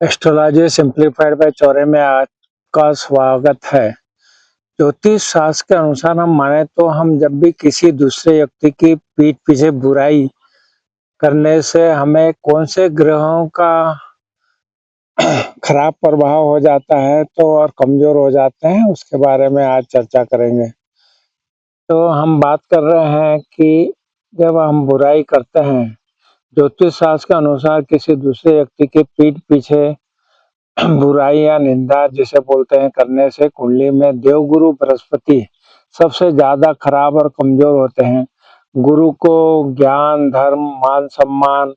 Astrology simplified bye Chaure में आपका स्वागत है। ज्योतिष शास्त्र के अनुसार हम माने तो हम जब भी किसी दूसरे व्यक्ति की पीठ पीछे बुराई करने से हमें कौन से ग्रहों का खराब प्रभाव हो जाता है तो और कमजोर हो जाते हैं, उसके बारे में आज चर्चा करेंगे। तो हम बात कर रहे हैं कि जब हम बुराई करते हैं, ज्योतिष शास्त्र के अनुसार किसी दूसरे व्यक्ति की पीठ पीछे बुराई या निंदा जिसे बोलते हैं करने से कुंडली में देवगुरु बृहस्पति सबसे ज्यादा खराब और कमजोर होते हैं। गुरु को ज्ञान, धर्म, मान सम्मान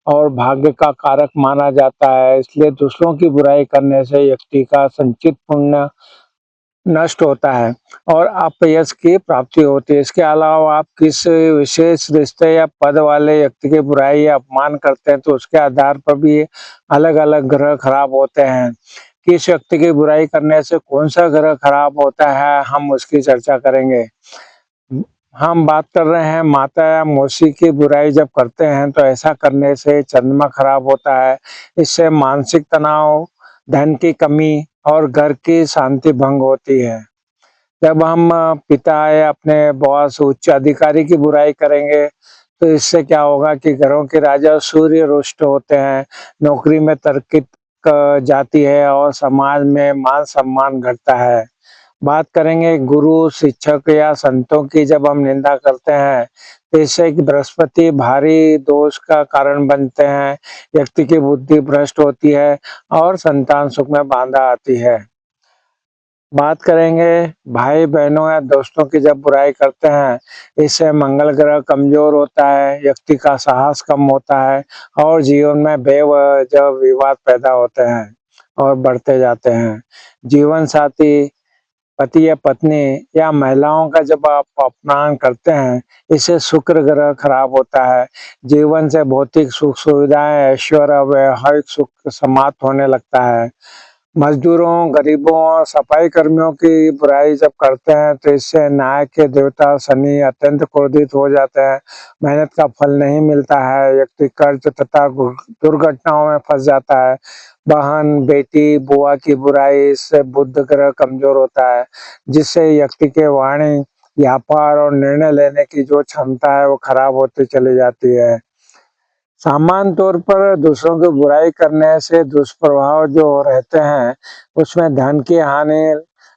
और भाग्य का कारक माना जाता है, इसलिए दूसरों की बुराई करने से व्यक्ति का संचित पुण्य नष्ट होता है और अपयश की प्राप्ति होती है। इसके अलावा आप किस विशेष रिश्ते या पद वाले व्यक्ति की बुराई या अपमान करते हैं तो उसके आधार पर भी अलग-अलग ग्रह खराब होते हैं। किस व्यक्ति की बुराई करने से कौन सा ग्रह खराब होता है, हम उसकी चर्चा करेंगे। हम बात कर रहे हैं माता या मौसी की बुराई जब करते हैं तो ऐसा करने से चंद्रमा खराब होता है। इससे मानसिक तनाव, धन की कमी और घर की शांति भंग होती है। जब हम पिता या अपने बॉस, उच्च अधिकारी की बुराई करेंगे तो इससे क्या होगा कि ग्रहों के राजा सूर्य रुष्ट होते हैं, नौकरी में तरक्की जाती है और समाज में मान सम्मान घटता है। बात करेंगे गुरु, शिक्षक या संतों की जब हम निंदा करते हैं तो इससे कि बृहस्पति भारी दोष का कारण बनते हैं, व्यक्ति की बुद्धि भ्रष्ट होती है और संतान सुख में बाधा आती है। बात करेंगे भाई बहनों या दोस्तों की जब बुराई करते हैं, इससे मंगल ग्रह कमजोर होता है, व्यक्ति का साहस कम होता है और जीवन में बेवजह विवाद पैदा होते हैं और बढ़ते जाते हैं। जीवन साथी, पति या पत्नी या महिलाओं का जब आप अपमान करते हैं, इससे शुक्र ग्रह खराब होता है। जीवन से भौतिक सुख सुविधाएं, ऐश्वर्य, व्यवहारिक सुख समाप्त होने लगता है। मजदूरों, गरीबों और सफाई कर्मियों की बुराई जब करते हैं तो इससे न्याय के देवता शनि अत्यंत क्रोधित हो जाते हैं, मेहनत का फल नहीं मिलता है, व्यक्ति कर्ज तथा दुर्घटनाओं में फंस जाता है। बहन, बेटी, बुआ की बुराई, इससे बुध ग्रह कमजोर होता है, जिससे व्यक्ति के वाणी, व्यापार और निर्णय लेने की जो क्षमता है वो खराब होती चली जाती है। सामान्य तौर पर दूसरों की बुराई करने से दुष्प्रभाव जो रहते हैं, उसमें धन की हानि,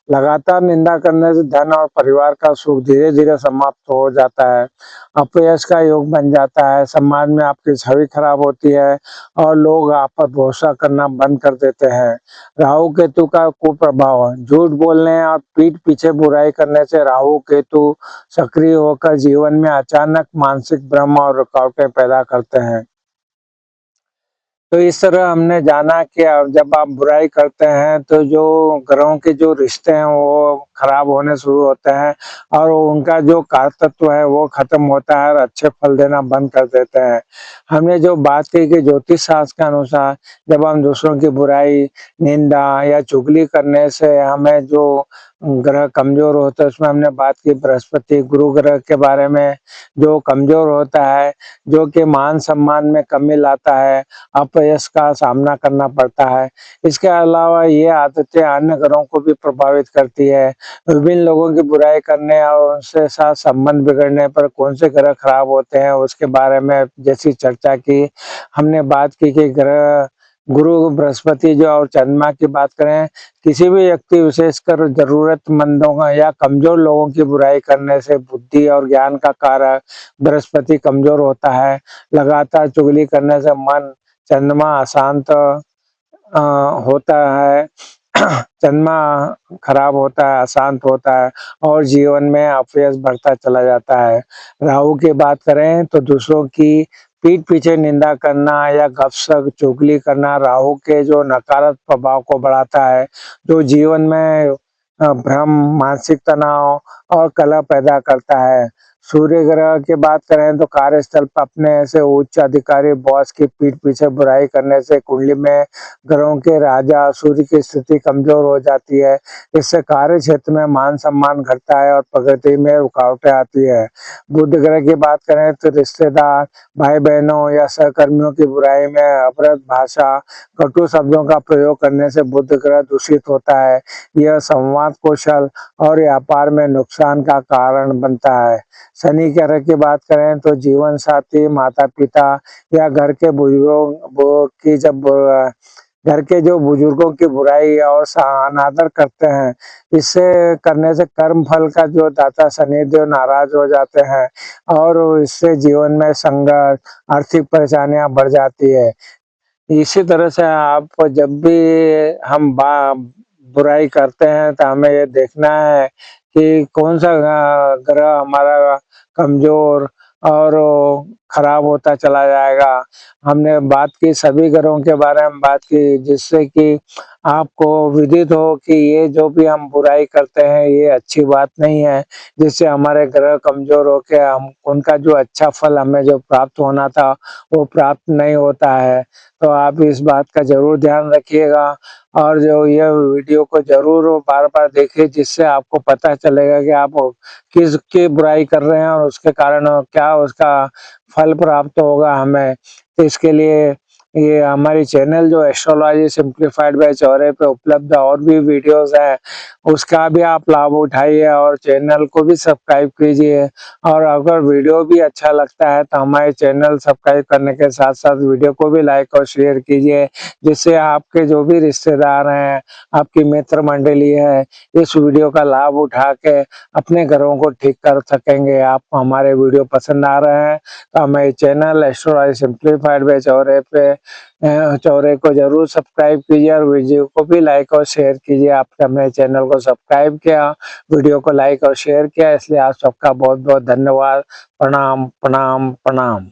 लगातार निंदा करने से धन और परिवार का सुख धीरे-धीरे समाप्त हो जाता है, अपयश का योग बन जाता है, समाज में आपकी छवि खराब होती है और लोग आप पर भरोसा करना बंद कर देते हैं। राहु केतु का कुप्रभाव, झूठ बोलने और पीठ पीछे बुराई करने से राहु केतु सक्रिय होकर जीवन में अचानक मानसिक भ्रम और रुकावटें पैदा करते हैं। तो इस तरह हमने जाना कि जब आप बुराई करते हैं तो जो ग्रहों के जो रिश्ते हैं वो खराब होने शुरू होते हैं और उनका जो कारतत्व है वो खत्म होता है और अच्छे फल देना बंद कर देते हैं। हमने जो बात की कि ज्योतिष शास्त्र के अनुसार जब हम दूसरों की बुराई, निंदा या चुगली करने से हमें जो ग्रह कमजोर होते हैं, उसमें हमने बात की बृहस्पति गुरु ग्रह के बारे में, जो कमजोर होता है, जो कि मान सम्मान में कमी लाता है, अपयश का सामना करना पड़ता है। इसके अलावा ये आदतें अन्य ग्रहों को भी प्रभावित करती है। विभिन्न लोगों की बुराई करने और उनसे साथ संबंध बिगड़ने पर कौन से ग्रह खराब होते हैं उसके बारे में जैसी चर्चा की। हमने बात की कि ग्रह गुरु, बृहस्पति जो और चंद्रमा की बात करें, किसी भी व्यक्ति विशेषकर जरूरतमंदों का या कमजोर लोगों की बुराई करने से बुद्धि और ज्ञान का कारक बृहस्पति कमजोर होता है। लगातार चुगली करने से मन, चंद्रमा अशांत होता है, चंद्रमा खराब होता है, अशांत होता है और जीवन में अपयश बढ़ता चला जाता है। राहु की बात करें तो दूसरों की पीठ पीछे निंदा करना या गपशप चुगली करना राहु के जो नकारात्मक प्रभाव को बढ़ाता है, जो जीवन में भ्रम, मानसिक तनाव और कलह पैदा करता है। सूर्य ग्रह की बात करें तो कार्यस्थल पर अपने ऐसे उच्च अधिकारी बॉस की पीठ पीछे बुराई करने से कुंडली में ग्रहों के राजा सूर्य की स्थिति कमजोर हो जाती है। इससे कार्य क्षेत्र में मान सम्मान घटता है और प्रगति में रुकावटें आती है। बुध ग्रह की बात करें तो रिश्तेदार, भाई बहनों या सहकर्मियों की बुराई में अपराध भाषा, कटु शब्दों का प्रयोग करने से बुध ग्रह दूषित होता है। यह संवाद कौशल और व्यापार में नुकसान का कारण बनता है। शनि ग्रह की बात करें तो जीवन साथी, माता-पिता या घर के बुजुर्गों की जब घर के जो बुजुर्गों की बुराई और अनादर करते हैं, इससे करने से कर्म फल का जो दाता शनिदेव नाराज हो जाते हैं और इससे जीवन में संघर्ष, आर्थिक परेशानियां बढ़ जाती है। इसी तरह से आप जब भी हम बुराई करते हैं तो हमें ये देखना है कि कौन-सा ग्रह हमारा कमज़ोर और खराब होता चला जाएगा। हमने बात की सभी ग्रहों के बारे में बात की जिससे कि आपको विदित हो कि ये जो भी हम बुराई करते हैं ये अच्छी बात नहीं है, जिससे हमारे ग्रह कमज़ोर होके हम उनका जो अच्छा फल हमें जो प्राप्त होना था, वो प्राप्त नहीं होता है। तो आप इस बात का ज़रूर ध्यान रखिएगा और जो ये वीडियो को ज़रूर बार-बार देखिए जिससे आपको पता चलेगा कि आप किसकी बुराई कर रहे हैं और उसके कारण क्या उसका फल प्राप्त होगा हमें। तो इसके लिए ये हमारी चैनल जो एस्ट्रोलॉजी सिम्प्लीफाइड बाय चौरे पे उपलब्ध और भी वीडियोज़ हैं, उसका भी आप लाभ उठाइए और चैनल को भी सब्सक्राइब कीजिए। और अगर वीडियो भी अच्छा लगता है तो हमारे चैनल सब्सक्राइब करने के साथ-साथ वीडियो को भी लाइक और शेयर कीजिए, जिससे आपके जो भी रिश्तेदार हैं, आपकी मित्र मंडली है, इस वीडियो का लाभ उठा के अपने घरों को ठीक कर सकेंगे। आपको हमारे वीडियो पसंद आ रहे हैं तो हमारे channel astrology simplified by Chaure पे चौरे को ज़रूर सब्सक्राइब कीजिए और वीडियो को भी लाइक और शेयर कीजिए। आपने हमारे चैनल को सब्सक्राइब किया, वीडियो को लाइक और शेयर किया, इसलिए आप सबका बहुत-बहुत धन्यवाद। प्रणाम, प्रणाम, प्रणाम।